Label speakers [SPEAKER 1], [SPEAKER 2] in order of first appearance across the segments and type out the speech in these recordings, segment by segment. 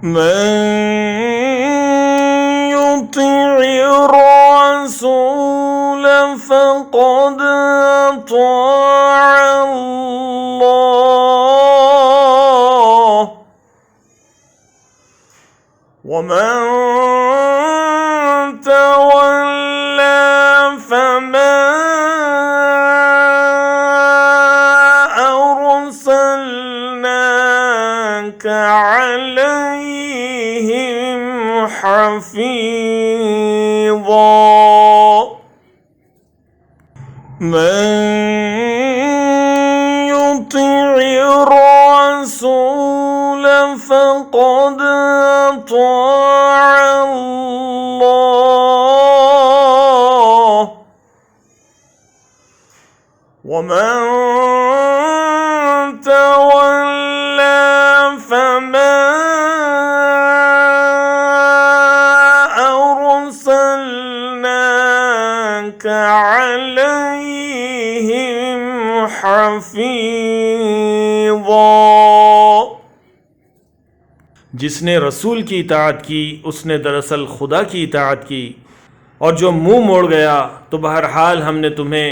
[SPEAKER 1] من يطع الرسول فقد أطاع الله ومن تولى فما أرسلناك عليهم حفيظا من يطع الرسول فقد أطاع الله ومن تولى فما أرسلناك عليهم حفيظا जिसने रसूल की इताअत की उसने दरअसल खुदा की इताअत की और जो मुंह मोड़ गया तो बहरहाल हमने तुम्हें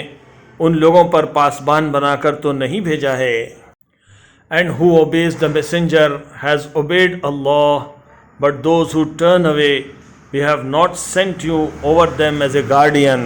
[SPEAKER 1] उन लोगों पर पासबान बनाकर तो नहीं भेजा है. And who obeys the messenger has obeyed Allah, but those who turn away we have not sent you over them as a guardian.